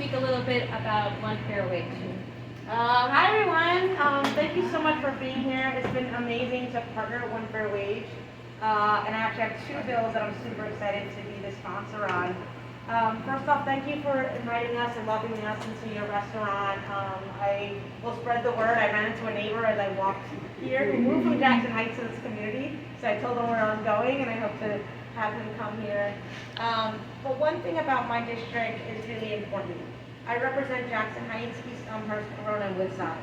speak a little bit about One Fair Wage. Hi everyone. Thank you so much for being here. It's been amazing to partner with One Fair Wage. And I actually have two bills that I'm super excited to be the sponsor on. First off, thank you for inviting us and welcoming us into your restaurant. I will spread the word. I ran into a neighbor as I walked here who moved from Jackson Heights to this community. So I told him where I'm going and I hope to have him come here. But one thing about my district is really important. I represent Jackson Heights, East Elmhurst, Corona, and Woodside.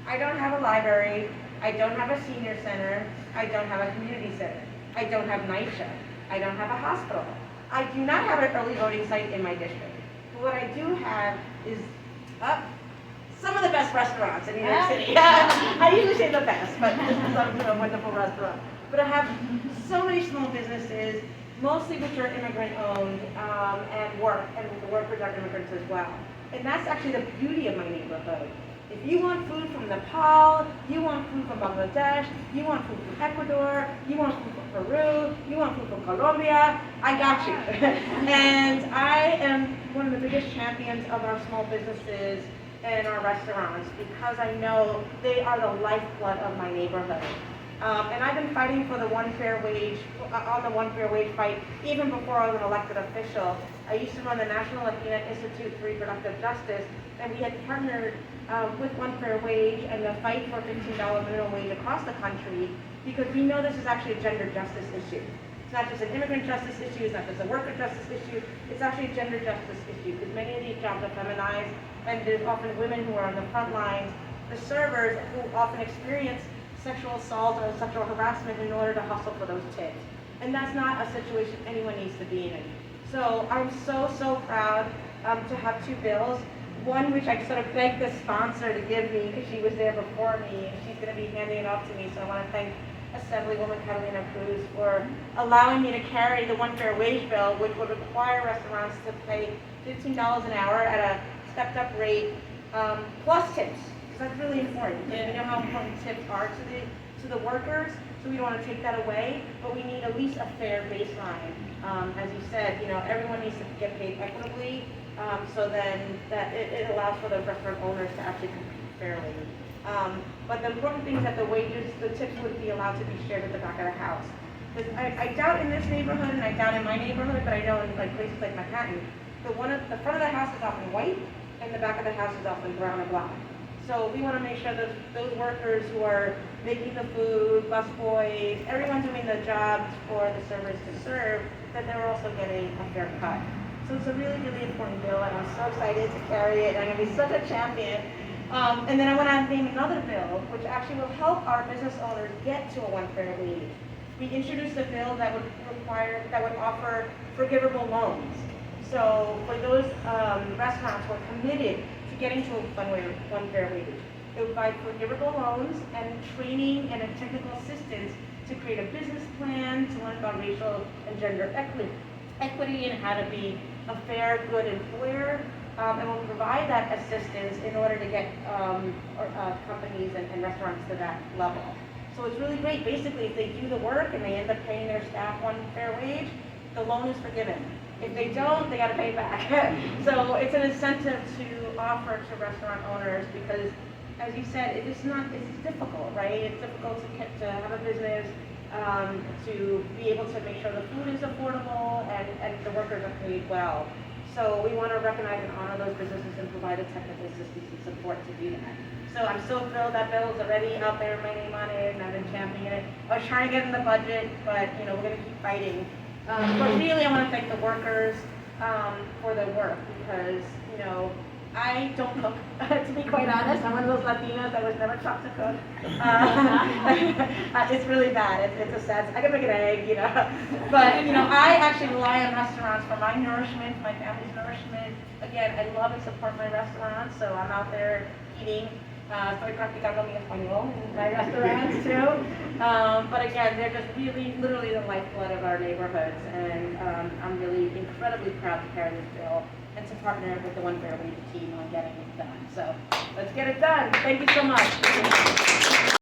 I don't have a library. I don't have a senior center. I don't have a community center. I don't have NYCHA. I don't have a hospital. I do not have an early voting site in my district. But what I do have is some of the best restaurants in New York City. I usually say the best, but this is a wonderful restaurant. But I have so many small businesses, mostly which are immigrant-owned, and the workers are immigrants as well. And that's actually the beauty of my neighborhood. If you want food from Nepal, you want food from Bangladesh, you want food from Ecuador, you want food from Peru, you want food from Colombia, I got you. And I am one of the biggest champions of our small businesses and our restaurants because I know they are the lifeblood of my neighborhood. And I've been fighting for the One Fair Wage, on the One Fair Wage fight, even before I was an elected official. I used to run the National Latina Institute for Reproductive Justice, and we had partnered with One Fair Wage and the fight for $15 minimum wage across the country, because we know this is actually a gender justice issue. It's not just an immigrant justice issue, it's not just a worker justice issue, it's actually a gender justice issue, because many of these jobs are feminized, and there's often women who are on the front lines, the servers who often experience sexual assault or sexual harassment in order to hustle for those tips. And that's not a situation anyone needs to be in. So I'm so proud to have two bills. One which I sort of begged the sponsor to give me because she was there before me and she's going to be handing it off to me. So I want to thank Assemblywoman Catalina Cruz for allowing me to carry the One Fair Wage bill, which would require restaurants to pay $15 an hour at a stepped up rate, plus tips. That's really important. We know how important tips are to the workers, so we don't want to take that away, but we need at least a fair baseline. As you said, everyone needs to get paid equitably, so then that it allows for the restaurant owners to actually compete fairly. But the important thing is that the tips would be allowed to be shared at the back of the house. I doubt in this neighborhood, and I doubt in my neighborhood, but I know in places like Manhattan, the front of the house is often white, and the back of the house is often brown or black. So we want to make sure that those workers who are making the food, busboys, everyone doing the jobs for the servers to serve, that they're also getting a fair cut. So it's a really important bill, and I'm so excited to carry it. I'm going to be such a champion. And then I want to name another bill, which actually will help our business owners get to a One Fair Wage. We introduced a bill that would offer forgivable loans. So for those restaurants who are committed getting to one fair wage. It would provide forgivable loans and training and technical assistance to create a business plan, to learn about racial and gender equity and how to be a fair, good employer, and will provide that assistance in order to get companies and restaurants to that level. So it's really great. Basically, if they do the work and they end up paying their staff one fair wage, the loan is forgiven. If they don't, they got to pay back. So it's an incentive to offer to restaurant owners because, as you said, it's difficult, right? It's difficult to have a business, to be able to make sure the food is affordable and the workers are paid well. So we want to recognize and honor those businesses and provide the technical assistance and support to do that. So I'm so thrilled that bill is already out there, my name on it, and I've been championing it. I was trying to get in the budget, but we're going to keep fighting. But really, I want to thank the workers for their work because, I don't cook, to be quite honest. I'm one of those Latinas that was never taught to cook. It's really bad. It's a sad. I can make an egg, But, I actually rely on restaurants for my nourishment, my family's nourishment. Again, I love and support my restaurants, so I'm out there eating. Estoy practicando mi español in my restaurants too. But again, they're just really, literally the lifeblood of our neighborhoods, and I'm really incredibly proud to carry this bill and to partner with the One Fair Wage team on getting it done. So let's get it done. Thank you so much.